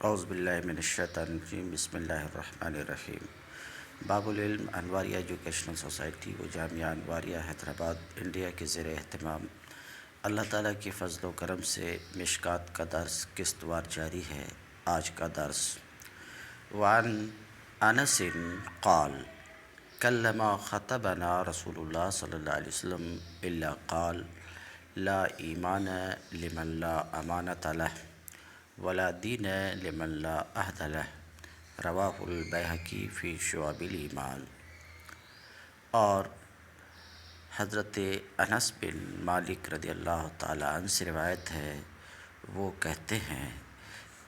اعوذ باللہ من الشیطان الرجیم بسم اللہ الرحمن الرحیم۔ باب العلم انواریہ ایجوکیشنل سوسائٹی و جامعہ انواریہ حیدرآباد انڈیا کے زیر اہتمام اللہ تعالیٰ کے فضل و کرم سے مشکات کا درس قسط وار جاری ہے۔ آج کا درس وعن انس قال کلما خطبنا رسول اللہ صلی اللہ علیہ وسلم الا قال لا ایمان لمن لا امانۃ لہ ولا دین لمن لا عہد لہ، رواہ البیہقی فی شعب الایمان۔ اور حضرت انس بن مالک رضی اللہ تعالیٰ عنہ سے روایت ہے، وہ کہتے ہیں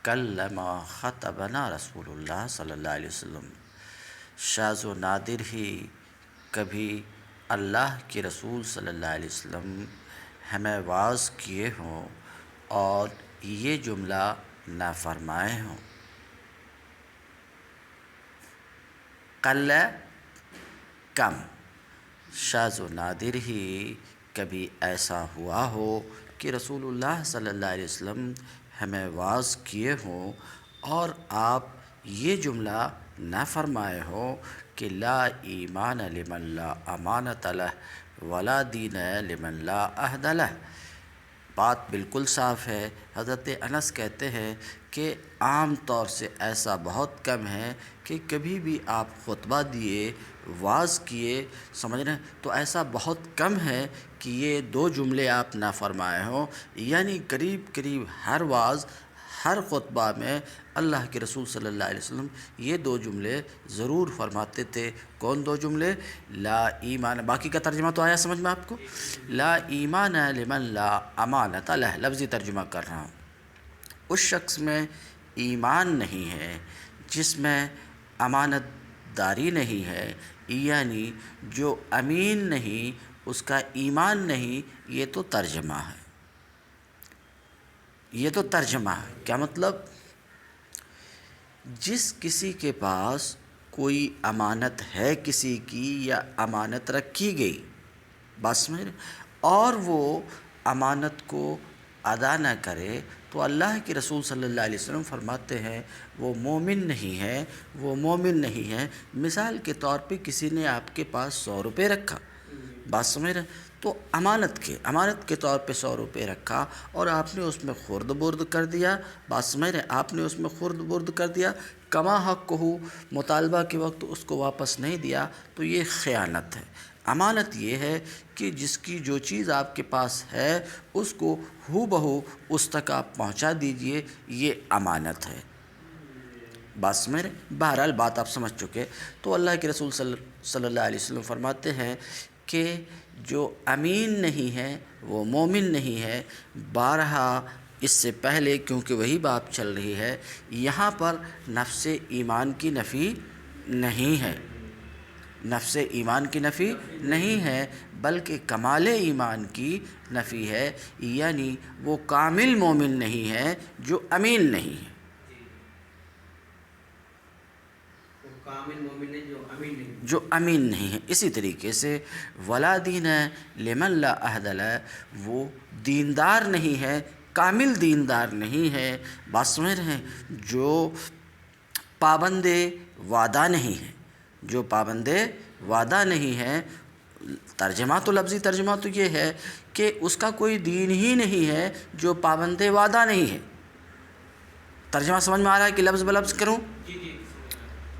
کلما خطبنا رسول اللہ صلی اللہ علیہ وسلم، شاذ و نادر ہی کبھی اللہ کے رسول صلی اللہ علیہ وسلم ہمیں واعظ کیے ہوں اور یہ جملہ نہ فرمائے ہوں۔ قل کم، شاذ و نادر ہی کبھی ایسا ہوا ہو کہ رسول اللہ صلی اللہ علیہ وسلم ہمیں واعظ کیے ہوں اور آپ یہ جملہ نہ فرمائے ہوں کہ لا ایمان لمن لا امانۃ لہ ولا دین لمن لا عہد لہ۔ بات بالکل صاف ہے۔ حضرت انس کہتے ہیں کہ عام طور سے ایسا بہت کم ہے کہ کبھی بھی آپ خطبہ دیے، واعظ کیے، سمجھ رہے ہیں، تو ایسا بہت کم ہے کہ یہ دو جملے آپ نہ فرمائے ہوں۔ یعنی قریب قریب ہر واعظ، ہر خطبہ میں اللہ کے رسول صلی اللہ علیہ وسلم یہ دو جملے ضرور فرماتے تھے۔ کون دو جملے؟ لا ایمان، باقی کا ترجمہ تو آیا سمجھ میں آپ کو؟ لا ایمان لمن لا امانۃ لہ، لفظی ترجمہ کر رہا ہوں۔ اس شخص میں ایمان نہیں ہے جس میں امانت داری نہیں ہے، یعنی جو امین نہیں اس کا ایمان نہیں۔ یہ تو ترجمہ ہے، یہ تو ترجمہ ہے۔ کیا مطلب؟ جس کسی کے پاس کوئی امانت ہے کسی کی یا امانت رکھی گئی، بس میں، اور وہ امانت کو ادا نہ کرے تو اللہ کے رسول صلی اللہ علیہ وسلم فرماتے ہیں وہ مومن نہیں ہے، وہ مومن نہیں ہے۔ مثال کے طور پہ کسی نے آپ کے پاس 100 روپے رکھا، بات سمجھ رہے ہیں، تو امانت کے طور پہ 100 روپے رکھا اور آپ نے اس میں خرد برد کر دیا، بات سمجھ رہے ہیں، آپ نے اس میں خرد برد کر دیا، کما حق ہو، مطالبہ کے وقت اس کو واپس نہیں دیا، تو یہ خیانت ہے۔ امانت یہ ہے کہ جس کی جو چیز آپ کے پاس ہے اس کو ہو بہو اس تک آپ پہنچا دیجئے، یہ امانت ہے۔ بات سمجھ رہے ہیں؟ بہرحال بات آپ سمجھ چکے۔ تو اللہ کے رسول صلی اللہ علیہ وسلم فرماتے ہیں کہ جو امین نہیں ہے وہ مومن نہیں ہے۔ بارہا اس سے پہلے کیونکہ وہی بات چل رہی ہے، یہاں پر نفس ایمان کی نفی نہیں ہے، نفس ایمان کی نفی نہیں ہے، بلکہ کمال ایمان کی نفی ہے، یعنی وہ کامل مومن نہیں ہے جو امین نہیں ہے۔ کامل مومن ہے جو امین نہیں ہے۔ اسی طریقے سے ولا دین لمن لا عہد لہ، وہ دیندار نہیں ہے، کامل دیندار نہیں ہے، بات سمجھ رہے ہیں، جو پابند وعدہ نہیں ہے، جو پابند وعدہ نہیں ہے۔ ترجمہ تو لفظی ترجمہ تو یہ ہے کہ اس کا کوئی دین ہی نہیں ہے جو پابند وعدہ نہیں ہے۔ ترجمہ سمجھ میں آ رہا ہے کہ لفظ بلفظ کروں؟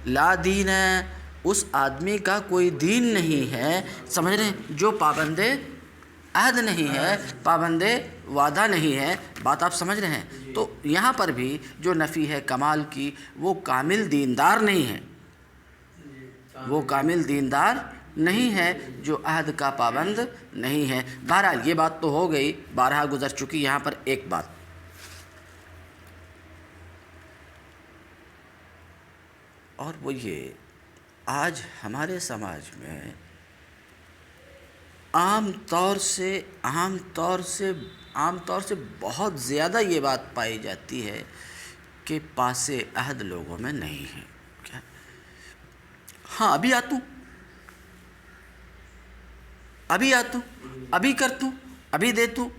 لا دین ہے، اس آدمی کا کوئی دین نہیں ہے، سمجھ رہے ہیں، جو پابند عہد نہیں ہے، پابند وعدہ نہیں ہے، بات آپ سمجھ رہے ہیں۔ تو یہاں پر بھی جو نفی ہے کمال کی، وہ کامل دیندار نہیں ہے، وہ کامل دیندار نہیں ہے جو عہد کا پابند نہیں ہے۔ بہرحال یہ بات تو ہو گئی، بارہا گزر چکی۔ یہاں پر ایک بات، اور وہ یہ، آج ہمارے سماج میں عام طور سے بہت زیادہ یہ بات پائی جاتی ہے کہ پاس عہد لوگوں میں نہیں ہے۔ کیا؟ ہاں ابھی آتا ہوں، ابھی کرتا ہوں، ابھی دیتا ہوں،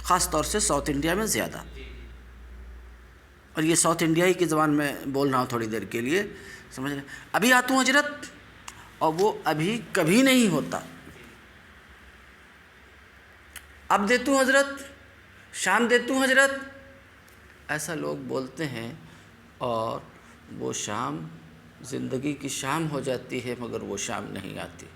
خاص طور سے ساؤتھ انڈیا میں زیادہ۔ اور یہ ساؤتھ انڈیائی کی زبان میں بول رہا ہوں تھوڑی دیر کے لیے، سمجھ رہے ہیں؟ ابھی آتا ہوں حضرت، اور وہ ابھی کبھی نہیں ہوتا. اب دیتا ہوں حضرت، شام دیتا ہوں حضرت، ایسا لوگ بولتے ہیں، اور وہ شام زندگی کی شام ہو جاتی ہے مگر وہ شام نہیں آتی.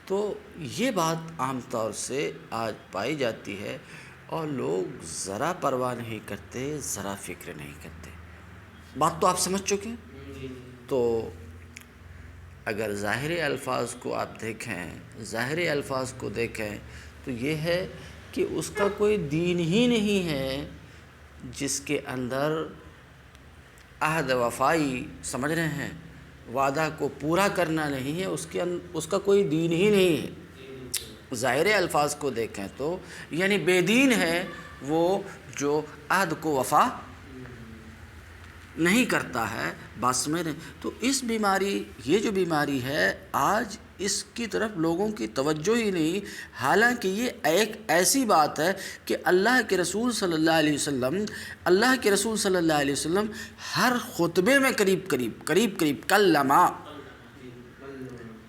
تو یہ بات عام طور سے آج پائی جاتی ہے، اور لوگ ذرا پرواہ نہیں کرتے، ذرا فکر نہیں کرتے. بات تو آپ سمجھ چکے ہیں. تو اگر ظاہری الفاظ کو آپ دیکھیں تو یہ ہے کہ اس کا کوئی دین ہی نہیں ہے جس کے اندر عہد وفائی، سمجھ رہے ہیں، وعدہ کو پورا کرنا نہیں ہے، اس کا کوئی دین ہی نہیں ہے. ظاہر الفاظ کو دیکھیں تو یعنی بے دین ہے وہ جو عہد کو وفا نہیں کرتا ہے. بات سمجھ رہے ہیں؟ تو اس بیماری، یہ جو بیماری ہے آج اس کی طرف لوگوں کی توجہ ہی نہیں. حالانکہ یہ ایک ایسی بات ہے کہ اللہ کے رسول صلی اللہ علیہ وسلم ہر خطبے میں قریب کلمہ،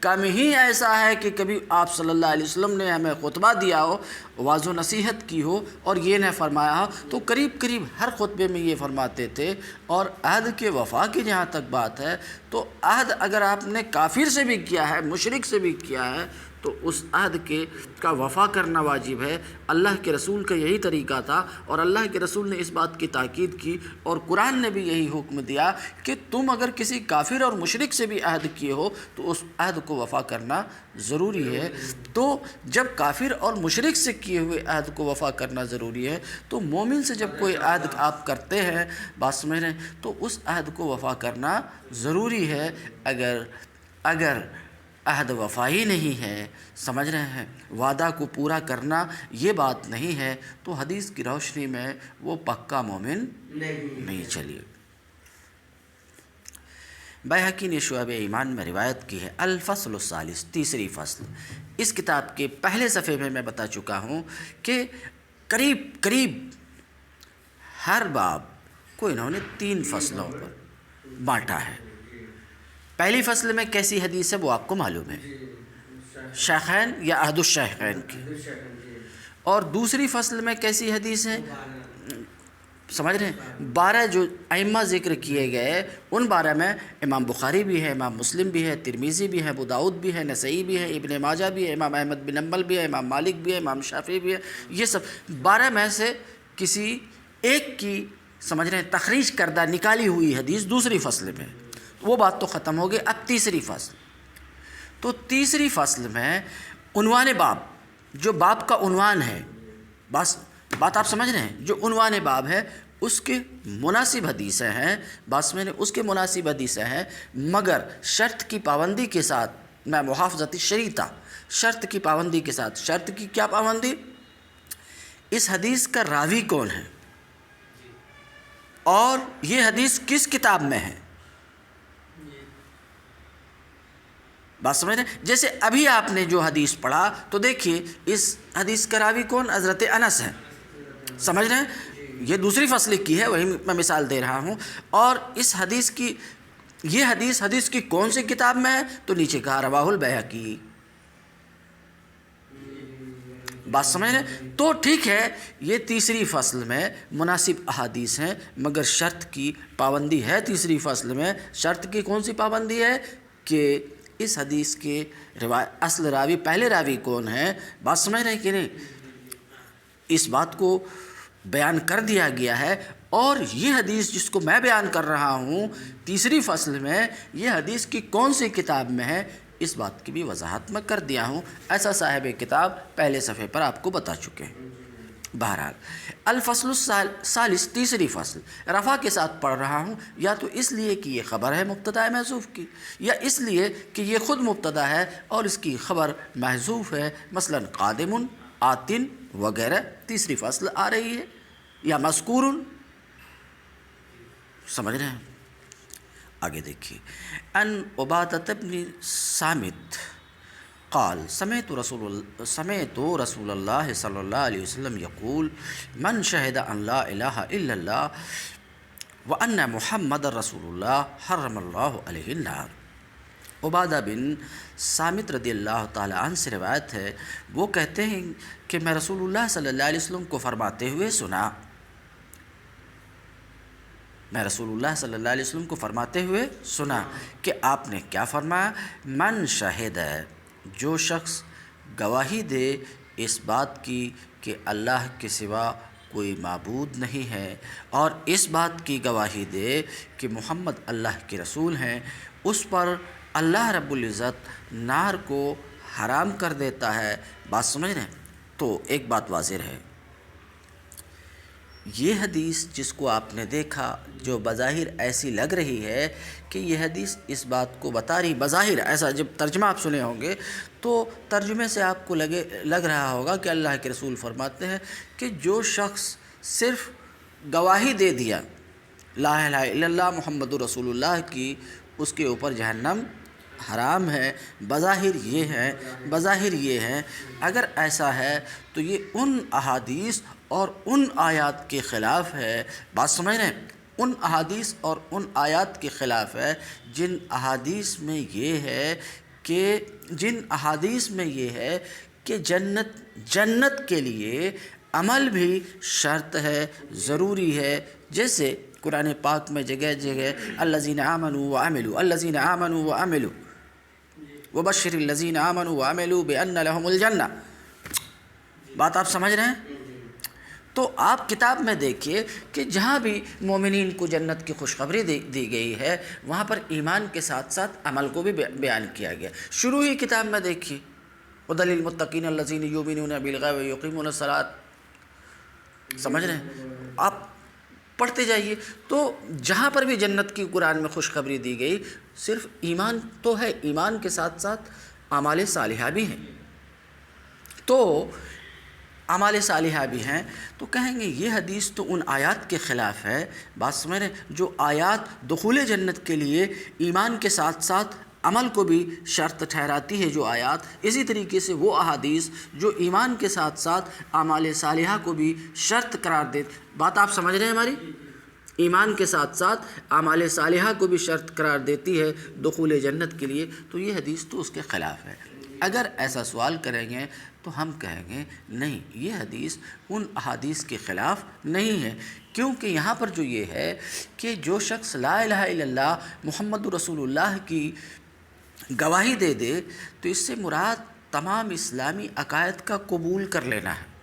کم ہی ایسا ہے کہ کبھی آپ صلی اللہ علیہ وسلم نے ہمیں خطبہ دیا ہو، واعظ و نصیحت کی ہو اور یہ نہ فرمایا ہو. تو قریب ہر خطبے میں یہ فرماتے تھے. اور عہد کے وفا کی جہاں تک بات ہے تو عہد اگر آپ نے کافر سے بھی کیا ہے، مشرک سے بھی کیا ہے، تو اس عہد کا وفا کرنا واجب ہے. اللہ کے رسول کا یہی طریقہ تھا، اور اللہ کے رسول نے اس بات کی تاکید کی، اور قرآن نے بھی یہی حکم دیا کہ تم اگر کسی کافر اور مشرک سے بھی عہد کیے ہو تو اس عہد کو وفا کرنا ضروری ہے. تو جب کافر اور مشرک سے کیے ہوئے عہد کو وفا کرنا ضروری ہے تو مومن سے جب کوئی عہد آپ کرتے ہیں، بات سمجھ رہے ہیں، تو اس عہد کو وفا کرنا ضروری ہے. اگر عہد وفائی نہیں ہے، سمجھ رہے ہیں، وعدہ کو پورا کرنا یہ بات نہیں ہے، تو حدیث کی روشنی میں وہ پکا مومن نہیں چلیے. بیہقی نے شعب ایمان میں روایت کی ہے. الفصل الثالث، تیسری فصل. اس کتاب کے پہلے صفحے میں بتا چکا ہوں کہ قریب ہر باب کو انہوں نے 3 فصلوں پر بانٹا ہے. پہلی فصل میں کیسی حدیث ہے وہ آپ کو معلوم ہے، شیخین یا عہد الشیخین کی. اور دوسری فصل میں کیسی حدیث ہے، سمجھ رہے ہیں، 12 جو ائمہ ذکر کیے گئے ان 12 میں امام بخاری بھی ہے، امام مسلم بھی ہے، ترمذی بھی ہے، ابو داؤد بھی ہے، نسائی بھی ہے، ابن ماجہ بھی ہے، امام احمد بن حنبل بھی ہے، امام مالک بھی ہے، امام شافعی بھی ہے. یہ سب 12 میں سے کسی ایک کی، سمجھ رہے ہیں، تخریج کردہ نکالی ہوئی حدیث دوسری فصل میں. وہ بات تو ختم ہو گئی. اب تیسری فصل. تو تیسری فصل میں عنوان باب، جو باب کا عنوان ہے، بات آپ سمجھ رہے ہیں، جو عنوان باب ہے اس کے مناسب حدیثیں ہیں، بس میں نے اس کے مناسب حدیثیں ہیں، مگر شرط کی پابندی کے ساتھ، میں محافظت شریطہ، شرط کی پابندی کے ساتھ. شرط کی کیا پابندی؟ اس حدیث کا راوی کون ہے اور یہ حدیث کس کتاب میں ہے. بات سمجھ رہے ہیں؟ جیسے ابھی آپ نے جو حدیث پڑھا تو دیکھیے اس حدیث کا راوی کون؟ حضرت انس ہے. سمجھ رہے ہیں؟ یہ دوسری فصل کی ہے، وہی میں مثال دے رہا ہوں. اور اس حدیث کی، یہ حدیث کی کون سی کتاب میں ہے؟ تو نیچے کہا رواہ البیہقی. بات سمجھ رہے ہیں؟ تو ٹھیک ہے، یہ تیسری فصل میں مناسب احادیث ہیں، مگر شرط کی پابندی ہے. تیسری فصل میں شرط کی کون سی پابندی ہے کہ اس حدیث کے اصل راوی، پہلے راوی کون ہے. بات سمجھ رہے ہیں کہ نہیں؟ اس بات کو بیان کر دیا گیا ہے. اور یہ حدیث جس کو میں بیان کر رہا ہوں تیسری فصل میں، یہ حدیث کی کون سی کتاب میں ہے، اس بات کی بھی وضاحت میں کر دیا ہوں. ایسا صاحب کتاب پہلے صفحے پر آپ کو بتا چکے ہیں. بہرحال الفصل الثالث، تیسری فصل. رفع کے ساتھ پڑھ رہا ہوں، یا تو اس لیے کہ یہ خبر ہے مبتدا محذوف کی، یا اس لیے کہ یہ خود مبتدا ہے اور اس کی خبر محذوف ہے. مثلا قادم، آتن وغیرہ تیسری فصل آ رہی ہے، یا مذکور. سمجھ رہے ہیں؟ آگے دیکھیے. ان عبادۃ بن صامت قال سمعت رسول اللہ صلی اللہ علیہ وسلم یقول من شہد ان لا الہ الا اللہ وان محمد رسول اللہ حرم اللہ علیہ النار۔ عبادہ بن صامت رضی اللہ تعالیٰ عنہ سے روایت ہے، وہ کہتے ہیں کہ میں رسول اللہ صلی اللہ علیہ وسلم کو فرماتے ہوئے سنا، میں رسول اللہ صلی اللہ علیہ وسلم کو فرماتے ہوئے سنا کہ آپ نے کیا فرمایا، من شہد، جو شخص گواہی دے اس بات کی کہ اللہ کے سوا کوئی معبود نہیں ہے، اور اس بات کی گواہی دے کہ محمد اللہ کے رسول ہیں، اس پر اللہ رب العزت نار کو حرام کر دیتا ہے۔ بات سمجھ رہے ہیں؟ تو ایک بات واضح ہے، یہ حدیث جس کو آپ نے دیکھا، جو بظاہر ایسی لگ رہی ہے کہ یہ حدیث اس بات کو بتا رہی، بظاہر ایسا جب ترجمہ آپ سنے ہوں گے تو ترجمے سے آپ کو لگ رہا ہوگا کہ اللہ کے رسول فرماتے ہیں کہ جو شخص صرف گواہی دے دیا لا الہ الا اللہ محمد رسول اللہ کی، اس کے اوپر جہنم حرام ہے۔ بظاہر یہ ہے، اگر ایسا ہے تو یہ ان احادیث اور ان آیات کے خلاف ہے۔ بات سمجھ رہے ہیں؟ ان احادیث اور ان آیات کے خلاف ہے جن احادیث میں یہ ہے کہ جنت کے لیے عمل بھی شرط ہے، ضروری ہے۔ جیسے قرآن پاک میں جگہ جگہ الذین آمنوا وعملوا وبشر الذین آمنوا وعملوا بان لهم الجنہ۔ بات آپ سمجھ رہے ہیں؟ تو آپ کتاب میں دیکھیے کہ جہاں بھی مومنین کو جنت کی خوشخبری دی گئی ہے، وہاں پر ایمان کے ساتھ ساتھ عمل کو بھی بیان کیا گیا۔ شروع ہی کتاب میں دیکھیے ھدی للمتقین الذین یؤمنون بالغیب ویقیمون الصلاۃ۔ سمجھ رہے ہیں؟ آپ پڑھتے جائیے تو جہاں پر بھی جنت کی قرآن میں خوشخبری دی گئی، صرف ایمان تو ہے، ایمان کے ساتھ ساتھ اعمال صالحہ بھی ہیں۔ تو اعمال صالحہ بھی ہیں تو کہیں گے یہ حدیث تو ان آیات کے خلاف ہے۔ بات سمجھ رہے ہیں؟ جو آیات دخول جنت کے لیے ایمان کے ساتھ ساتھ عمل کو بھی شرط ٹھہراتی ہے، جو آیات، اسی طریقے سے وہ احادیث جو ایمان کے ساتھ ساتھ اعمال صالحہ کو بھی شرط قرار دیتی۔ بات آپ سمجھ رہے ہیں ہماری؟ ایمان کے ساتھ ساتھ اعمال صالحہ کو بھی شرط قرار دیتی ہے دخول جنت کے لیے، تو یہ حدیث تو اس کے خلاف ہے۔ اگر ایسا سوال کریں گے تو ہم کہیں گے نہیں، یہ حدیث ان احادیث کے خلاف نہیں ہے، کیونکہ یہاں پر جو یہ ہے کہ جو شخص لا الہ الا اللہ محمد رسول اللہ کی گواہی دے دے تو اس سے مراد تمام اسلامی عقائد کا قبول کر لینا ہے۔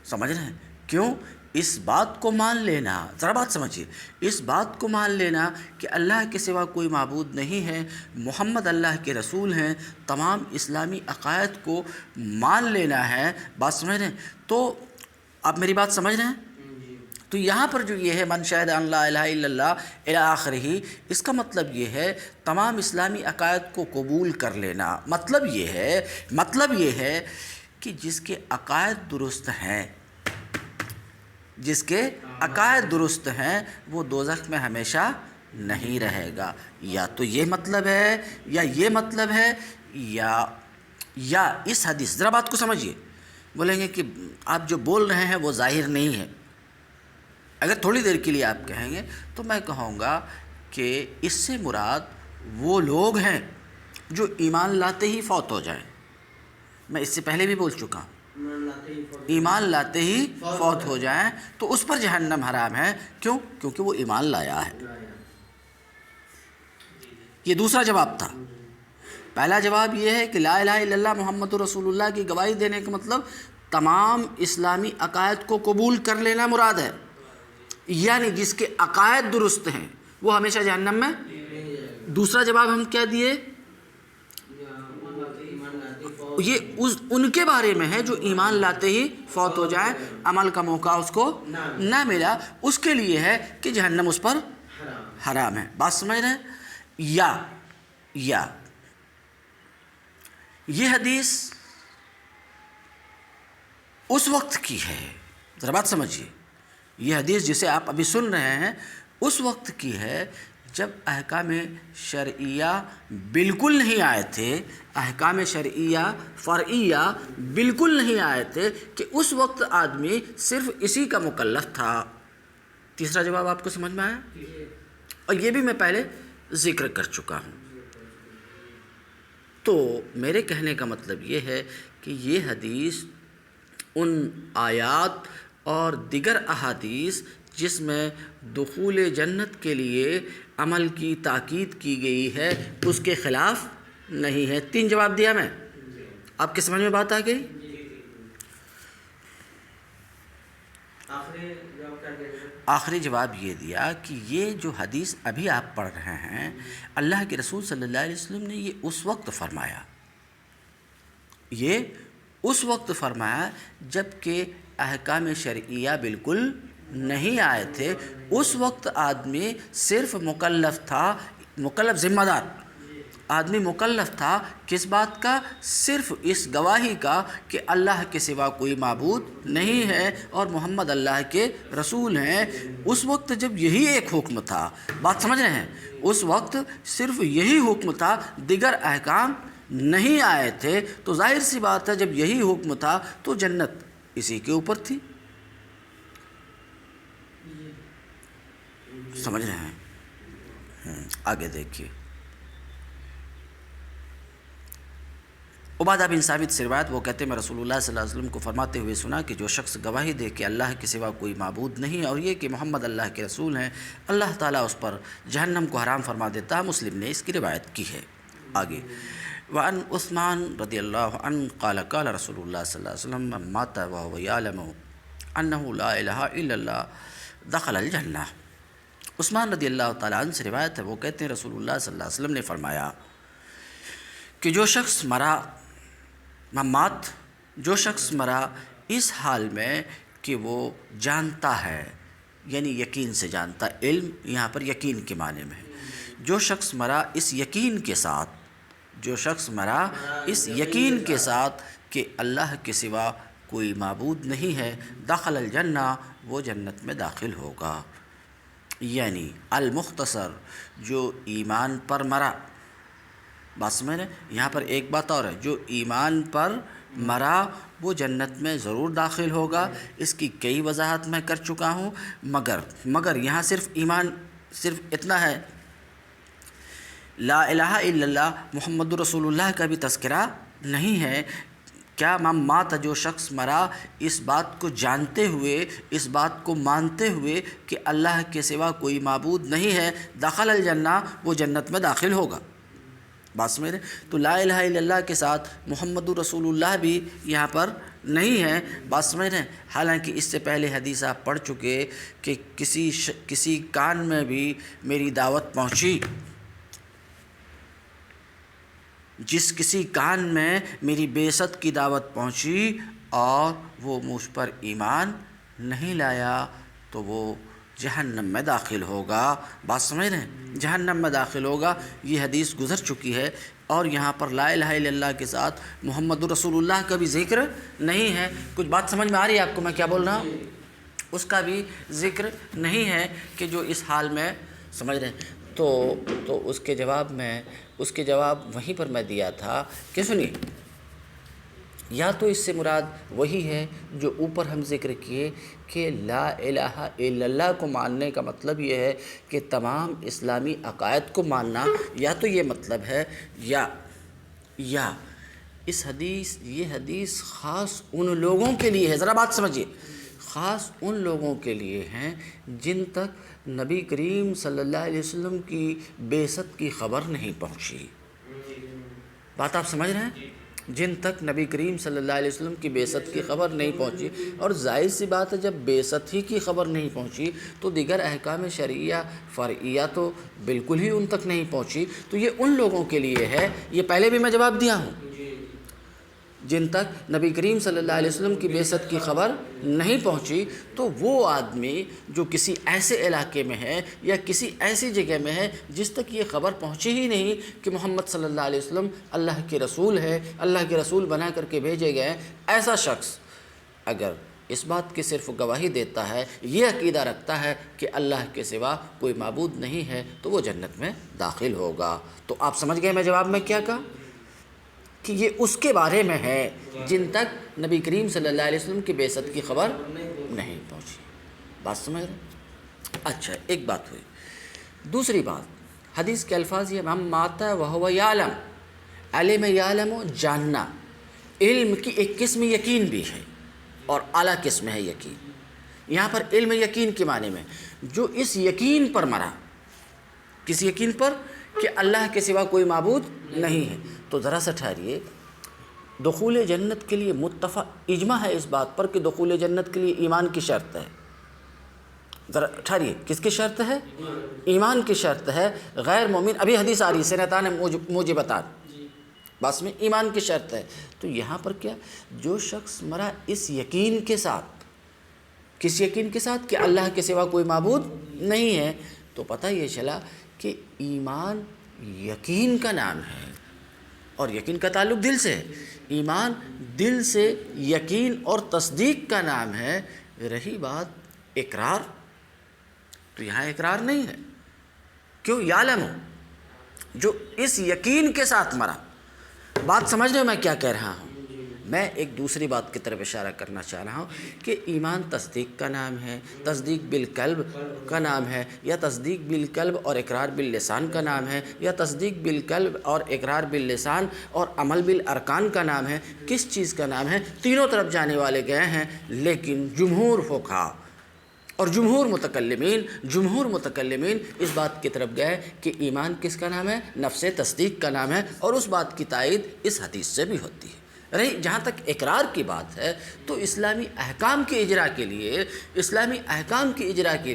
سمجھ رہے ہیں؟ کیوں؟ اس بات کو مان لینا، ذرا بات سمجھیے، اس بات کو مان لینا کہ اللہ کے سوا کوئی معبود نہیں ہے، محمد اللہ کے رسول ہیں، تمام اسلامی عقائد کو مان لینا ہے۔ بات سمجھ رہے ہیں؟ تو آپ میری بات سمجھ رہے ہیں؟ تو یہاں پر جو یہ ہے من شہد ان لا الہ الا اللہ الی آخرہ، اس کا مطلب یہ ہے تمام اسلامی عقائد کو قبول کر لینا۔ مطلب یہ ہے کہ جس کے عقائد درست ہیں وہ دوزخ میں ہمیشہ نہیں رہے گا۔ یا تو یہ مطلب ہے یا یہ مطلب ہے یا اس حدیث، ذرا بات کو سمجھیے، بولیں گے کہ آپ جو بول رہے ہیں وہ ظاہر نہیں ہے۔ اگر تھوڑی دیر کے لیے آپ کہیں گے تو میں کہوں گا کہ اس سے مراد وہ لوگ ہیں جو ایمان لاتے ہی فوت ہو جائیں۔ میں اس سے پہلے بھی بول چکا ہوں، ایمان لاتے ہی فوت ہو جائیں تو اس پر جہنم حرام ہے۔ کیوں؟ کیونکہ وہ ایمان لایا ہے۔ یہ دوسرا جواب تھا۔ پہلا جواب یہ ہے کہ لا الہ الا اللہ محمد رسول اللہ کی گواہی دینے کا مطلب تمام اسلامی عقائد کو قبول کر لینا مراد ہے، یعنی جس کے عقائد درست ہیں وہ ہمیشہ جہنم میں۔ دوسرا جواب ہم کیا دیے؟ یہ ان کے بارے میں ہے جو ایمان لاتے ہی فوت ہو جائیں، عمل کا موقع اس کو نہ ملا، اس کے لیے ہے کہ جہنم اس پر حرام ہے۔ بات سمجھ رہے ہیں؟ یا یہ حدیث اس وقت کی ہے، ذرا بات سمجھیے، یہ حدیث جسے آپ ابھی سن رہے ہیں اس وقت کی ہے جب احکام شرعیہ بالکل نہیں آئے تھے، احکام شرعیہ فرعیہ بالکل نہیں آئے تھے، کہ اس وقت آدمی صرف اسی کا مکلف تھا۔ تیسرا جواب آپ کو سمجھ میں آیا؟ اور یہ بھی میں پہلے ذکر کر چکا ہوں۔ تو میرے کہنے کا مطلب یہ ہے کہ یہ حدیث ان آیات اور دیگر احادیث جس میں دخول جنت کے لیے عمل کی تاکید کی گئی ہے اس کے خلاف نہیں ہے۔ 3 جواب دیا میں، آپ کی سمجھ میں بات آ گئی؟ آخری جواب یہ دیا کہ یہ جو حدیث ابھی آپ پڑھ رہے ہیں، اللہ کے رسول صلی اللہ علیہ وسلم نے یہ اس وقت فرمایا، یہ اس وقت فرمایا جب کہ احکام شرعیہ بالکل نہیں آئے تھے۔ اس وقت آدمی صرف مکلف تھا، مکلف ذمہ دار آدمی مکلف تھا کس بات کا؟ صرف اس گواہی کا کہ اللہ کے سوا کوئی معبود نہیں ہے اور محمد اللہ کے رسول ہیں۔ اس وقت جب یہی ایک حکم تھا، بات سمجھ رہے ہیں، اس وقت صرف یہی حکم تھا، دیگر احکام نہیں آئے تھے، تو ظاہر سی بات ہے جب یہی حکم تھا تو جنت اسی کے اوپر تھی۔ سمجھ رہے ہیں؟ آگے دیکھیے، عبادہ بن ثابت سے روایت، وہ کہتے ہیں میں رسول اللہ صلی اللہ علیہ وسلم کو فرماتے ہوئے سنا کہ جو شخص گواہی دے کہ اللہ کے سوا کوئی معبود نہیں اور یہ کہ محمد اللہ کے رسول ہیں، اللہ تعالیٰ اس پر جہنم کو حرام فرما دیتا ہے۔ مسلم نے اس کی روایت کی ہے۔ آگے، وعن عثمان رضی اللہ عنہ قال قال رسول اللہ صلی اللہ علیہ وسلم من مات وهو يعلم انه لا الہ الا اللہ دخل الجنہ۔ عثمان رضی اللہ تعالیٰ عنہ سے روایت ہے، وہ کہتے ہیں رسول اللہ صلی اللہ علیہ وسلم نے فرمایا کہ جو شخص مرا، ممات، جو شخص مرا اس حال میں کہ وہ جانتا ہے، یعنی یقین سے جانتا، علم یہاں پر یقین کے معنی میں ہے، جو شخص مرا اس یقین کے ساتھ، جو شخص مرا اس یقین کے ساتھ کہ اللہ کے سوا کوئی معبود نہیں ہے، دخل الجنہ، وہ جنت میں داخل ہوگا۔ یعنی المختصر، جو ایمان پر مرا، بات سمجھ رہے ہیں؟ یہاں پر ایک بات اور ہے، جو ایمان پر مرا وہ جنت میں ضرور داخل ہوگا۔ اس کی کئی وضاحت میں کر چکا ہوں، مگر یہاں صرف ایمان، صرف اتنا ہے، لا الہ الا اللہ محمد رسول اللہ کا بھی تذکرہ نہیں ہے۔ کیا من مات، جو شخص مرا اس بات کو جانتے ہوئے، اس بات کو مانتے ہوئے کہ اللہ کے سوا کوئی معبود نہیں ہے، دخل الجنہ، وہ جنت میں داخل ہوگا۔ بات سمجھ رہے؟ تو لا الہ الا اللہ کے ساتھ محمد رسول اللہ بھی یہاں پر نہیں ہے، بات سمجھ رہے ہیں؟ حالانکہ اس سے پہلے حدیث آپ پڑھ چکے کہ کسی کان میں بھی میری دعوت پہنچی، جس کسی کان میں میری بعثت کی دعوت پہنچی اور وہ مجھ پر ایمان نہیں لایا تو وہ جہنم میں داخل ہوگا۔ بات سمجھ رہے ہیں؟ جہنم میں داخل ہوگا، یہ حدیث گزر چکی ہے، اور یہاں پر لا الہ الا اللہ کے ساتھ محمد رسول اللہ کا بھی ذکر نہیں ہے۔ کچھ بات سمجھ میں آ رہی ہے آپ کو میں کیا بول رہا ہوں؟ اس کا بھی ذکر نہیں ہے کہ جو اس حال میں، سمجھ رہے ہیں؟ تو اس کے جواب وہیں پر میں دیا تھا کہ سنیے، یا تو اس سے مراد وہی ہے جو اوپر ہم ذکر کیے کہ لا الہ الا اللہ کو ماننے کا مطلب یہ ہے کہ تمام اسلامی عقائد کو ماننا، یا تو یہ مطلب ہے، یا اس حدیث، یہ حدیث خاص ان لوگوں کے لیے ہے، ذرا بات سمجھیے، خاص ان لوگوں کے لیے ہیں جن تک نبی کریم صلی اللہ علیہ وسلم کی بعثت کی خبر نہیں پہنچی۔ بات آپ سمجھ رہے ہیں؟ جن تک نبی کریم صلی اللہ علیہ وسلم کی بعثت کی خبر نہیں پہنچی، اور ظاہر سی بات ہے جب بعثت ہی کی خبر نہیں پہنچی تو دیگر احکام شرعیہ فرعیہ تو بالکل ہی ان تک نہیں پہنچی، تو یہ ان لوگوں کے لیے ہے، یہ پہلے بھی میں جواب دیا ہوں، جن تک نبی کریم صلی اللہ علیہ وسلم کی بعثت کی خبر نہیں پہنچی، تو وہ آدمی جو کسی ایسے علاقے میں ہے یا کسی ایسی جگہ میں ہے جس تک یہ خبر پہنچی ہی نہیں کہ محمد صلی اللہ علیہ وسلم اللہ کے رسول ہے، اللہ کے رسول بنا کر کے بھیجے گئے، ایسا شخص اگر اس بات کی صرف گواہی دیتا ہے، یہ عقیدہ رکھتا ہے کہ اللہ کے سوا کوئی معبود نہیں ہے، تو وہ جنت میں داخل ہوگا۔ تو آپ سمجھ گئے میں جواب میں کیا کہا؟ کہ یہ اس کے بارے میں ہے جن تک نبی کریم صلی اللہ علیہ وسلم کی بعثت کی خبر نہیں پہنچی۔ بات سمجھ رہے؟ اچھا، ایک بات ہوئی۔ دوسری بات، حدیث کے الفاظ یہ، من مات وہو یعلم، علم یعلم جاننا، علم کی ایک قسم یقین بھی ہے اور اعلیٰ قسم ہے یقین۔ یہاں پر علم یقین کے معنی میں جو اس یقین پر مرا، کس یقین پر؟ کہ اللہ کے سوا کوئی معبود نہیں ہے۔ تو ذرا سا ٹھہریے، دخول جنت کے لیے متفق اجماع ہے اس بات پر کہ دخول جنت کے لیے ایمان کی شرط ہے۔ ذرا ٹھہریے، کس کی شرط ہے؟ ایمان کی شرط ہے۔ غیر مومن، ابھی حدیث آ رہی ہے، سنتان موجبتان، بس میں ایمان کی شرط ہے۔ تو یہاں پر کیا، جو شخص مرا اس یقین کے ساتھ، کس یقین کے ساتھ؟ کہ اللہ کے سوا کوئی معبود نہیں ہے، تو پتہ یہ چلا کہ ایمان یقین کا نام ہے، اور یقین کا تعلق دل سے ہے۔ ایمان دل سے یقین اور تصدیق کا نام ہے۔ رہی بات اقرار، تو یہاں اقرار نہیں ہے۔ کیوں؟ یعلم، جو اس یقین کے ساتھ مرا۔ بات سمجھ رہے ہو میں کیا کہہ رہا ہوں؟ میں ایک دوسری بات کی طرف اشارہ کرنا چاہ رہا ہوں کہ ایمان تصدیق کا نام ہے، تصدیق بالقلب کا نام ہے، یا تصدیق بالقلب اور اقرار باللسان کا نام ہے، یا تصدیق بالقلب اور اقرار باللسان اور عمل بالارکان کا نام ہے۔ کس چیز کا نام ہے؟ تینوں طرف جانے والے گئے ہیں، لیکن جمہور فقہا اور جمہور متکلمین اس بات کی طرف گئے کہ ایمان کس کا نام ہے؟ نفس تصدیق کا نام ہے، اور اس بات کی تائید اس حدیث سے بھی ہوتی ہے۔ رہی جہاں تک اقرار کی بات ہے، تو اسلامی احکام کے اجرا کے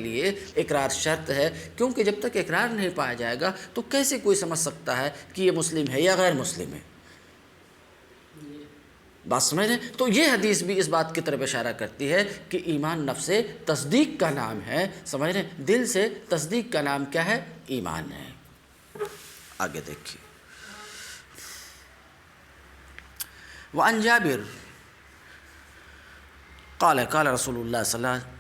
لیے اقرار شرط ہے، کیونکہ جب تک اقرار نہیں پایا جائے گا تو کیسے کوئی سمجھ سکتا ہے کہ یہ مسلم ہے یا غیر مسلم ہے؟ بات سمجھ رہے ہیں؟ تو یہ حدیث بھی اس بات کی طرف اشارہ کرتی ہے کہ ایمان نفس تصدیق کا نام ہے، سمجھ رہے ہیں؟ دل سے تصدیق کا نام کیا ہے؟ ایمان ہے۔ آگے دیکھیے، وعن جابر قال قال رسول اللہ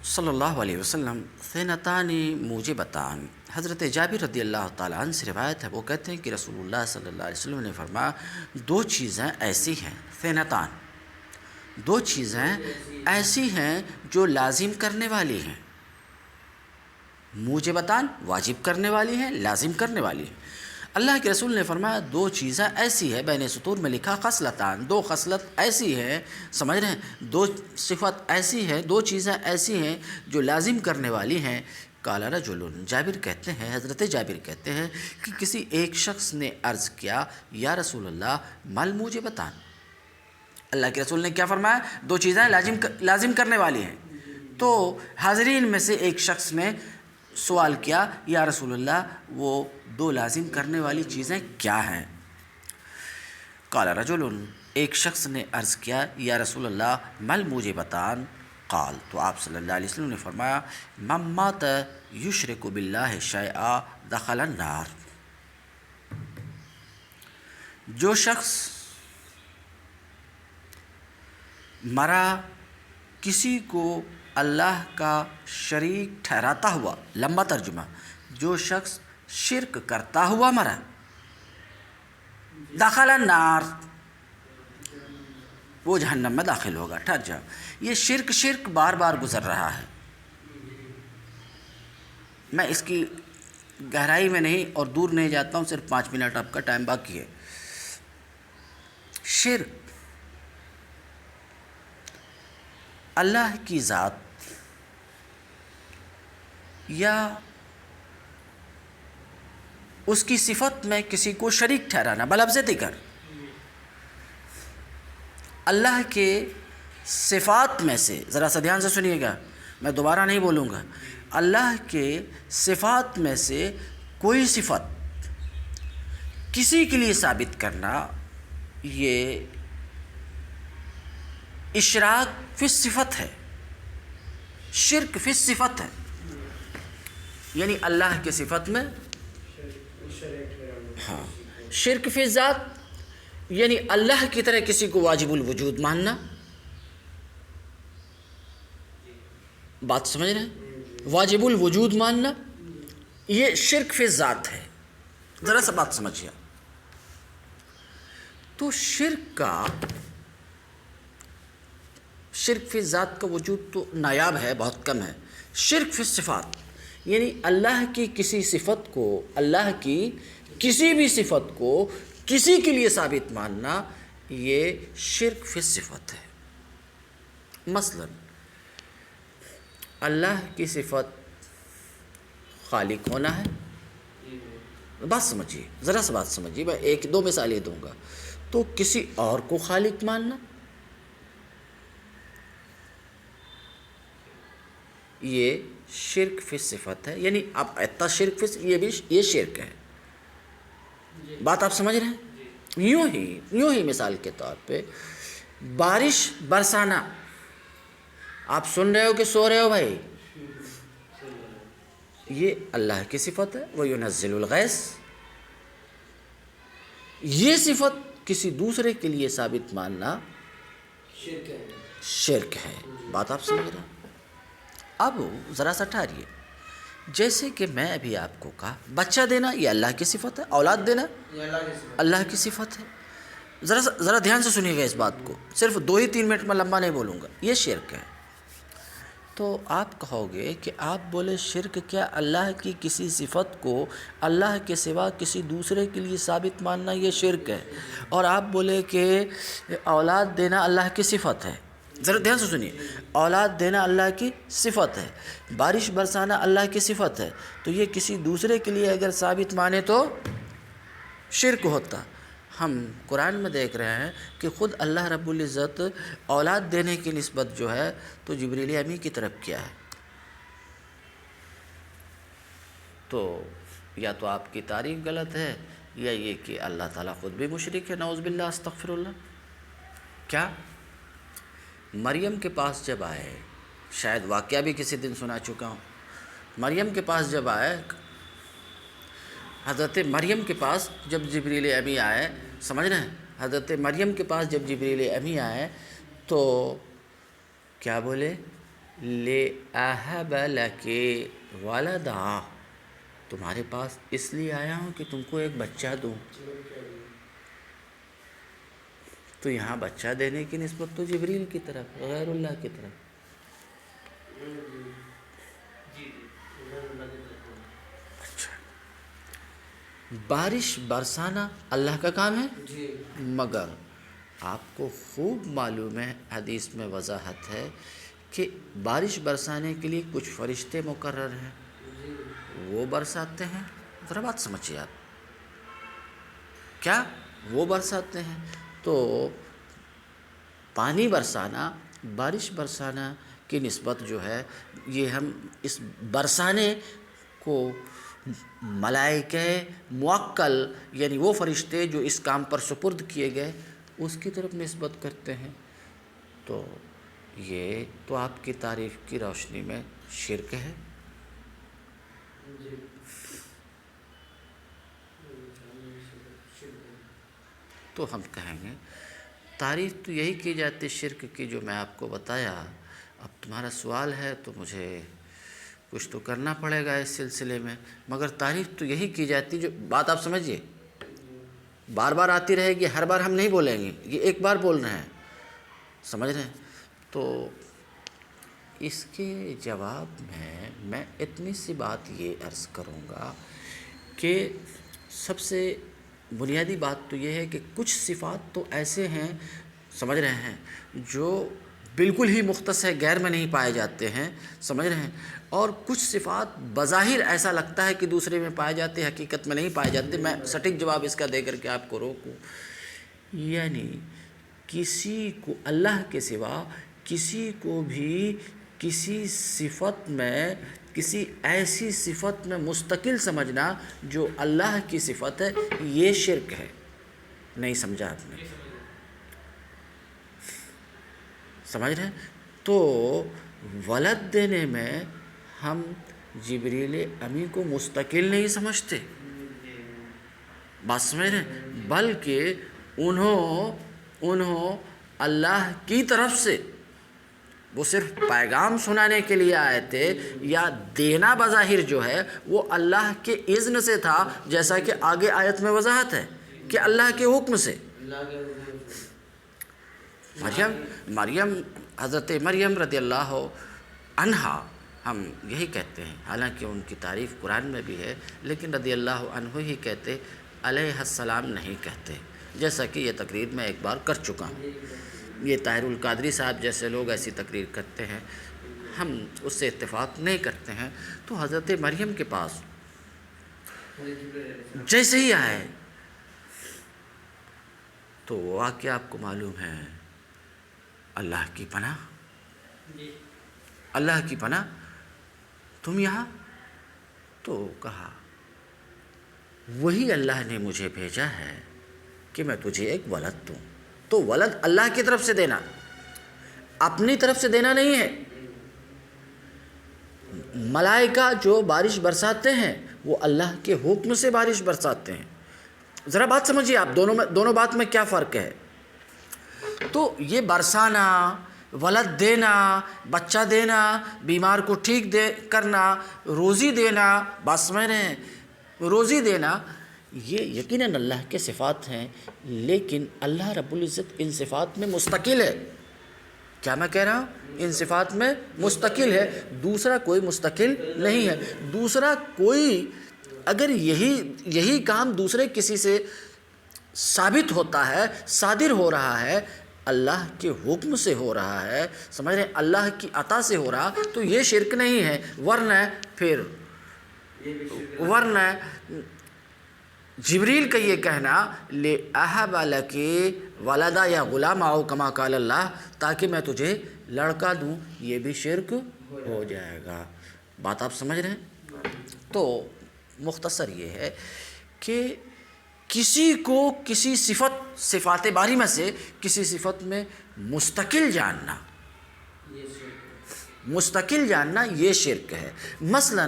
صلی اللہ علیہ وسلم ثنتان موجبتان۔ حضرت جابر رضی اللہ تعالیٰ عنہ سے روایت ہے، وہ کہتے ہیں کہ رسول اللہ صلی اللہ علیہ وسلم نے فرمایا، دو چیزیں ایسی ہیں، ثنتان، دو چیزیں ایسی ہیں جو لازم کرنے والی ہیں، موجبتان واجب کرنے والی ہیں، لازم کرنے والی ہیں۔ اللہ کے رسول نے فرمایا دو چیزیں ایسی ہیں، بین سطور میں لکھا خصلتان، دو خصلت ایسی ہیں، سمجھ رہے ہیں؟ دو صفت ایسی ہیں، دو چیزیں ایسی ہیں جو لازم کرنے والی ہیں۔ قال رجل، جابر کہتے ہیں، حضرت جابر کہتے ہیں کہ کسی ایک شخص نے عرض کیا، یا رسول اللہ مل موجبتان، اللہ کے رسول نے کیا فرمایا؟ دو چیزیں لازم کرنے والی ہیں۔ تو حاضرین میں سے ایک شخص نے سوال کیا، یا رسول اللہ وہ دو لازم کرنے والی چیزیں کیا ہیں؟ قال رجل، ایک شخص نے عرض کیا، یا رسول اللہ مل موجبتان؟ قال، تو آپ صلی اللہ علیہ وسلم نے فرمایا، من مات یشرک باللہ شیئا دخل النار، جو شخص مرا کسی کو اللہ کا شریک ٹھہراتا ہوا، لمبا ترجمہ، جو شخص شرک کرتا ہوا مرا، دخل النار، وہ جہنم میں داخل ہوگا۔ ٹھہر جاؤ، یہ شرک بار بار گزر رہا ہے، میں اس کی گہرائی میں نہیں اور دور نہیں جاتا ہوں، صرف 5 منٹ آپ کا ٹائم باقی ہے۔ شرک اللہ کی ذات یا اس کی صفت میں کسی کو شریک ٹھہرانا، بلفظ دیگر اللہ کے صفات میں سے، ذرا سا دھیان سے سنیے گا، میں دوبارہ نہیں بولوں گا، اللہ کے صفات میں سے کوئی صفت کسی کے لیے ثابت کرنا، یہ اشراک فی صفت ہے، شرک فی صفت ہے، یعنی اللہ کے صفت میں، ہاں، شرک فی ذات یعنی اللہ کی طرح کسی کو واجب الوجود ماننا، بات سمجھ رہے ہیں؟ واجب الوجود ماننا یہ شرک فی ذات ہے. ذرا سا بات سمجھیے. تو شرک فی ذات کا وجود تو نایاب ہے، بہت کم ہے. شرک فی صفات یعنی اللہ کی کسی صفت کو، اللہ کی کسی بھی صفت کو کسی کے لیے ثابت ماننا، یہ شرک فی صفت ہے. مثلا اللہ کی صفت خالق ہونا ہے. بات سمجھیے، ذرا سا بات سمجھیے، میں ایک دو مثالیں دوں گا. تو کسی اور کو خالق ماننا یہ شرک فی صفت ہے. یعنی اب اتنا شرک فی یہ شرک ہے. بات آپ سمجھ رہے ہیں؟ یوں ہی مثال کے طور پہ بارش برسانا. آپ سن رہے ہو کہ سو رہے ہو بھائی؟ یہ اللہ کی صفت ہے. وَيُنَزِّلُ الْغَيْثَ. یہ صفت کسی دوسرے کے لیے ثابت ماننا شرک ہے. بات آپ سمجھ رہے ہیں؟ اب ذرا سا ٹھہریے. جیسے کہ میں ابھی آپ کو کہا بچہ دینا یہ اللہ کی صفت ہے، اولاد دینا اللہ کی صفت ہے. ذرا دھیان سے سنیے گا اس بات کو، صرف 2 ہی 3 منٹ میں لمبا نہیں بولوں گا. یہ شرک ہے. تو آپ کہو گے کہ آپ بولے شرک کیا اللہ کی کسی صفت کو اللہ کے سوا کسی دوسرے کے لیے ثابت ماننا یہ شرک ہے، اور آپ بولے کہ اولاد دینا اللہ کی صفت ہے. ذرا دھیان سے سنیے. اولاد دینا اللہ کی صفت ہے، بارش برسانا اللہ کی صفت ہے. تو یہ کسی دوسرے کے لیے اگر ثابت مانے تو شرک ہوتا. ہم قرآن میں دیکھ رہے ہیں کہ خود اللہ رب العزت اولاد دینے کی نسبت جو ہے تو جبریل امی کی طرف کیا ہے. تو یا تو آپ کی تعریف غلط ہے، یا یہ کہ اللہ تعالیٰ خود بھی مشرک ہے. نعوذ باللہ، استغفر اللہ. کیا مریم کے پاس جب آئے، شاید واقعہ بھی کسی دن سنا چکا ہوں. مریم کے پاس جب آئے، حضرت مریم کے پاس جب جبریل امی آئے، سمجھ رہے ہیں؟ حضرت مریم کے پاس جب جبریل امی آئے تو کیا بولے؟ لِأَهَبَ لَكِ وَلَدًا. تمہارے پاس اس لیے آیا ہوں کہ تم کو ایک بچہ دوں. تو یہاں بچہ دینے کی نسبت تو جبریل کی طرف، غیر اللہ کی طرف. بارش برسانا اللہ کا کام ہے، مگر آپ کو خوب معلوم ہے، حدیث میں وضاحت ہے کہ بارش برسانے کے لیے کچھ فرشتے مقرر ہیں، وہ برساتے ہیں. ذرا بات سمجھیے آپ. کیا وہ برساتے ہیں؟ تو پانی برسانا، بارش برسانا کی نسبت جو ہے، یہ ہم اس برسانے کو ملائکہ موکل یعنی وہ فرشتے جو اس کام پر سپرد کیے گئے اس کی طرف نسبت کرتے ہیں. تو یہ تو آپ کی تعریف کی روشنی میں شرک ہے. تو ہم کہیں گے تعریف تو یہی کی جاتی شرک کی جو میں آپ کو بتایا. اب تمہارا سوال ہے تو مجھے کچھ تو کرنا پڑے گا اس سلسلے میں، مگر تعریف تو یہی کی جاتی. جو بات آپ سمجھیے، بار بار آتی رہے گی، ہر بار ہم نہیں بولیں گے، یہ ایک بار بول رہے ہیں، سمجھ رہے ہیں؟ تو اس کے جواب میں اتنی سی بات یہ عرض کروں گا کہ سب سے بنیادی بات تو یہ ہے کہ کچھ صفات تو ایسے ہیں، سمجھ رہے ہیں، جو بالکل ہی مختص ہے، غیر میں نہیں پائے جاتے ہیں، سمجھ رہے ہیں. اور کچھ صفات بظاہر ایسا لگتا ہے کہ دوسرے میں پائے جاتے ہیں، حقیقت میں نہیں پائے جاتے. میں سٹیک جواب اس کا دے کر کے آپ کو روکوں. یعنی کسی کو اللہ کے سوا کسی کو بھی کسی صفت میں، کسی ایسی صفت میں مستقل سمجھنا جو اللہ کی صفت ہے، یہ شرک ہے. نہیں سمجھا آپ نے؟ سمجھ رہے ہیں؟ تو ولد دینے میں ہم جبریل امی کو مستقل نہیں سمجھتے، بات سمجھ رہے ہیں، بلکہ انہوں اللہ کی طرف سے وہ صرف پیغام سنانے کے لیے آئے تھے، یا دینا بظاہر جو ہے وہ اللہ کے اذن سے تھا، جیسا کہ آگے آیت میں وضاحت ہے کہ اللہ کے حکم سے۔ اللہ کے حکم سے۔ مریم حضرت مریم رضی اللہ عنہا، ہم یہی کہتے ہیں، حالانکہ ان کی تعریف قرآن میں بھی ہے، لیکن رضی اللہ عنہ ہی کہتے، علیہ السلام نہیں کہتے، جیسا کہ یہ تقریر میں ایک بار کر چکا ہوں۔ یہ طاہر القادری صاحب جیسے لوگ ایسی تقریر کرتے ہیں، ہم اس سے اتفاق نہیں کرتے ہیں۔ تو حضرت مریم کے پاس جیسے ہی آئے تو وہ واقعہ آپ کو معلوم ہے، اللہ کی پناہ، اللہ کی پناہ، تم یہاں؟ تو کہا وہی اللہ نے مجھے بھیجا ہے کہ میں تجھے ایک ولد دوں۔ تو ولد اللہ کی طرف سے دینا، اپنی طرف سے دینا نہیں ہے۔ ملائکہ جو بارش برساتے ہیں وہ اللہ کے حکم سے بارش برساتے ہیں۔ ذرا بات سمجھیے آپ، دونوں بات میں کیا فرق ہے۔ تو یہ برسانا، ولد دینا، بچہ دینا، بیمار کو ٹھیک کرنا، روزی دینا، بات سمجھ رہے ہیں، روزی دینا، یہ یقیناً اللہ کے صفات ہیں، لیکن اللہ رب العزت ان صفات میں مستقل ہے۔ کیا میں کہہ رہا ہوں؟ ان صفات میں مستقل ہے، دوسرا کوئی مستقل نہیں ہے۔ دوسرا کوئی اگر یہی کام دوسرے کسی سے ثابت ہوتا ہے، صادر ہو رہا ہے، اللہ کے حکم سے ہو رہا ہے، سمجھ رہے ہیں، اللہ کی عطا سے ہو رہا، تو یہ شرک نہیں ہے۔ ورنہ جبریل کا یہ کہنا لِأَهَبَ لَكِ وَلَدَ یا غلام آؤ کما قال اللہ، تاکہ میں تجھے لڑکا دوں، یہ بھی شرک ہو جائے گا۔ بات آپ سمجھ رہے ہیں؟ تو مختصر یہ ہے کہ کسی کو کسی صفات باری میں سے کسی صفت میں مستقل جاننا یہ شرک ہے۔ مثلا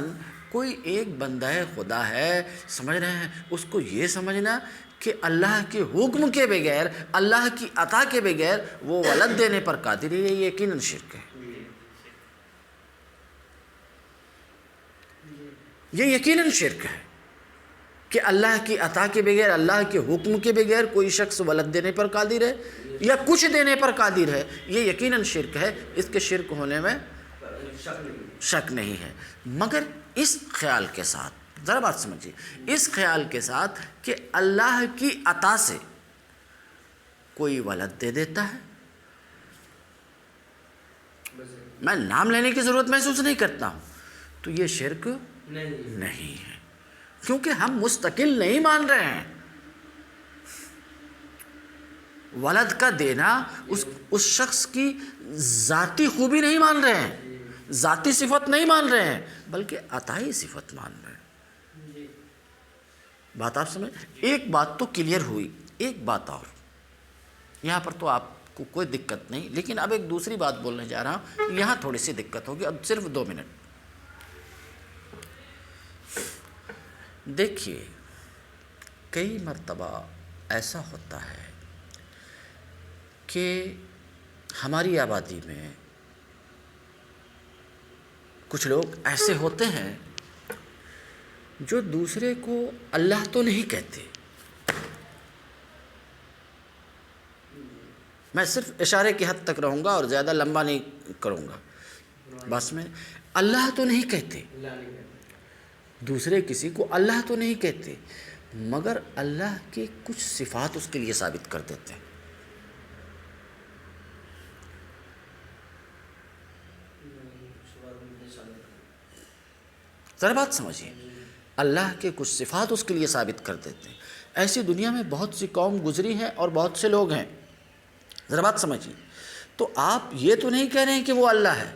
کوئی ایک بندہ خدا ہے، سمجھ رہے ہیں، اس کو یہ سمجھنا کہ اللہ کے حکم کے بغیر، اللہ کی عطا کے بغیر وہ ولد دینے پر قادر ہے، یہ یقیناً شرک ہے۔ یہ یقیناً شرک ہے کہ اللہ کی عطا کے بغیر، اللہ کے حکم کے بغیر کوئی شخص ولد دینے پر قادر ہے یا کچھ دینے پر قادر ہے، یہ یقیناً شرک ہے۔ اس کے شرک ہونے میں شک نہیں ہے، مگر اس خیال کے ساتھ، ذرا بات سمجھیے، اس خیال کے ساتھ کہ اللہ کی عطا سے کوئی ولد دے دیتا ہے، میں نام لینے کی ضرورت محسوس نہیں کرتا ہوں، تو یہ شرک نہیں ہے، کیونکہ ہم مستقل نہیں مان رہے ہیں۔ ولد کا دینا اس شخص کی ذاتی خوبی نہیں مان رہے ہیں، ذاتی صفت نہیں مان رہے ہیں، بلکہ عطائی صفت مان رہے ہیں۔ بات آپ سمجھ؟ ایک بات تو کلیئر ہوئی، ایک بات اور، یہاں پر تو آپ کو کوئی دقت نہیں، لیکن اب ایک دوسری بات بولنے جا رہا ہوں، یہاں تھوڑی سی دقت ہوگی، اب صرف 2 منٹ۔ دیکھیے، کئی مرتبہ ایسا ہوتا ہے کہ ہماری آبادی میں کچھ لوگ ایسے ہوتے ہیں جو دوسرے کو اللہ تو نہیں کہتے، میں صرف اشارے کی حد تک رہوں گا اور زیادہ لمبا نہیں کروں گا، بس میں اللہ تو نہیں کہتے، دوسرے کسی کو اللہ تو نہیں کہتے، مگر اللہ کے کچھ صفات اس کے لیے ثابت کر دیتے ہیں۔ ذرا بات سمجھیے، اللہ کے کچھ صفات اس کے لیے ثابت کر دیتے ہیں۔ ایسی دنیا میں بہت سی قوم گزری ہیں اور بہت سے لوگ ہیں، ذرا بات سمجھیے۔ تو آپ یہ تو نہیں کہہ رہے ہیں کہ وہ اللہ ہے،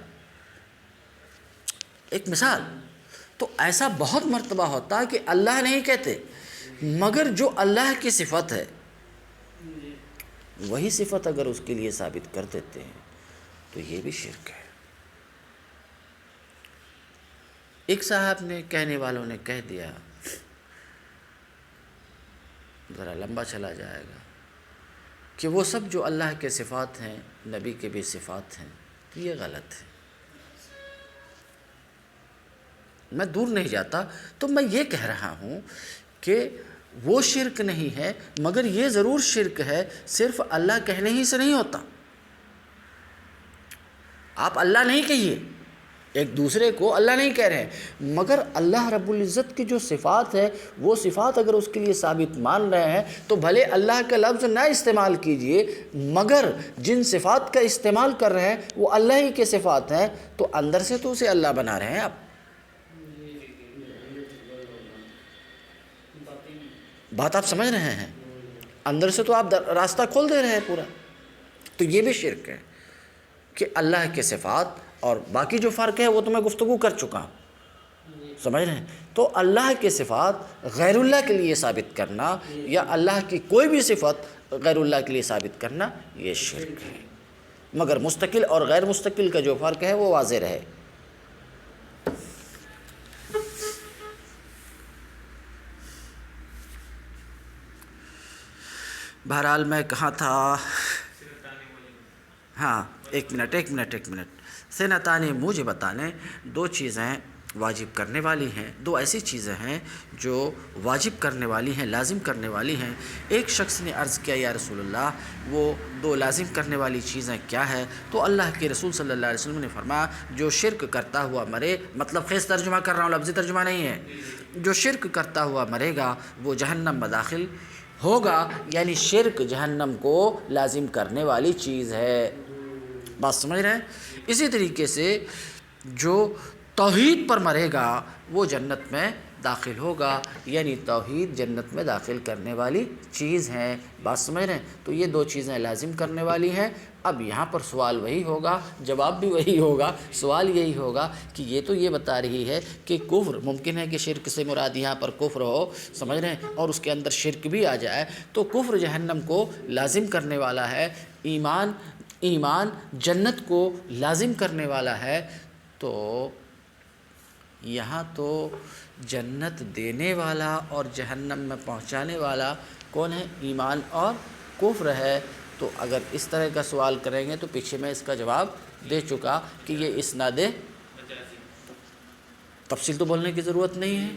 ایک مثال، تو ایسا بہت مرتبہ ہوتا ہے کہ اللہ نہیں کہتے، مگر جو اللہ کی صفت ہے وہی صفت اگر اس کے لیے ثابت کر دیتے ہیں تو یہ بھی شرک ہے۔ ایک صاحب نے، کہنے والوں نے کہہ دیا، ذرا لمبا چلا جائے گا، کہ وہ سب جو اللہ کے صفات ہیں نبی کے بھی صفات ہیں، یہ غلط ہے۔ میں دور نہیں جاتا، تو میں یہ کہہ رہا ہوں کہ وہ شرک نہیں ہے، مگر یہ ضرور شرک ہے، صرف اللہ کہنے ہی سے نہیں ہوتا۔ آپ اللہ نہیں کہیے، ایک دوسرے کو اللہ نہیں کہہ رہے ہیں، مگر اللہ رب العزت کی جو صفات ہے وہ صفات اگر اس کے لیے ثابت مان رہے ہیں تو بھلے اللہ کا لفظ نہ استعمال کیجئے، مگر جن صفات کا استعمال کر رہے ہیں وہ اللہ ہی کے صفات ہیں، تو اندر سے تو اسے اللہ بنا رہے ہیں آپ۔ بات آپ سمجھ رہے ہیں؟ اندر سے تو آپ راستہ کھول دے رہے ہیں پورا۔ تو یہ بھی شرک ہے کہ اللہ کے صفات اور باقی جو فرق ہے وہ تو میں گفتگو کر چکا ہوں، سمجھ رہے ہیں؟ تو اللہ کے صفات غیر اللہ کے لیے ثابت کرنا یا اللہ کی کوئی بھی صفت غیر اللہ کے لیے ثابت کرنا یہ شرک ہے، مگر مستقل اور غیر مستقل کا جو فرق ہے وہ واضح رہے۔ بہرحال میں کہاں تھا؟ ہاں، ایک منٹ۔ سنتانے مجھے بتانے، دو چیزیں واجب کرنے والی ہیں، دو ایسی چیزیں ہیں جو واجب کرنے والی ہیں، لازم کرنے والی ہیں۔ ایک شخص نے عرض کیا یا رسول اللہ وہ دو لازم کرنے والی چیزیں کیا ہے؟ تو اللہ کے رسول صلی اللہ علیہ وسلم نے فرمایا جو شرک کرتا ہوا مرے، مطلب خیس ترجمہ کر رہا ہوں، لفظی ترجمہ نہیں ہے، جو شرک کرتا ہوا مرے گا وہ جہنم میں داخل ہوگا، یعنی شرک جہنم کو لازم کرنے والی چیز ہے۔ بات سمجھ رہے ہیں؟ اسی طریقے سے جو توحید پر مرے گا وہ جنت میں داخل ہوگا، یعنی توحید جنت میں داخل کرنے والی چیز ہے۔ بات سمجھ رہے ہیں؟ تو یہ دو چیزیں لازم کرنے والی ہیں۔ اب یہاں پر سوال وہی ہوگا، جواب بھی وہی ہوگا، سوال یہی ہوگا کہ یہ تو یہ بتا رہی ہے کہ کفر ممکن ہے کہ شرک سے مراد یہاں پر کفر ہو، سمجھ رہے ہیں، اور اس کے اندر شرک بھی آ جائے، تو کفر جہنم کو لازم کرنے والا ہے، ایمان جنت کو لازم کرنے والا ہے۔ تو یہاں تو جنت دینے والا اور جہنم میں پہنچانے والا کون ہے؟ ایمان اور کفر ہے۔ تو اگر اس طرح کا سوال کریں گے تو پیچھے میں اس کا جواب دے چکا کہ یہ اسناد تفصیل تو بولنے کی ضرورت نہیں ہے۔